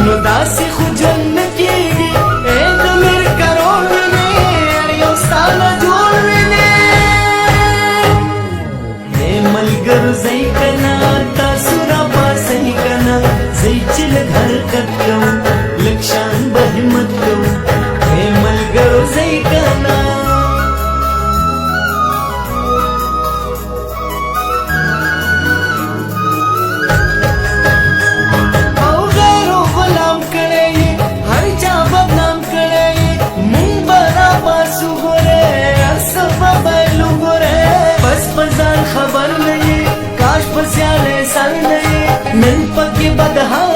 نو داسې خو ژوند نه کېږي ای د میر کروړ وینې هر یو ستا نه جوړ وینې ای ملګرو ځئ که نه تاسو راپاڅئ که نه ځئ چې لږ حرکت کوو لږ شان به همت کوو ای ملګرو ځئ که نه خبر नहीं काश पसियाले सर नहीं नन पक्के बदहा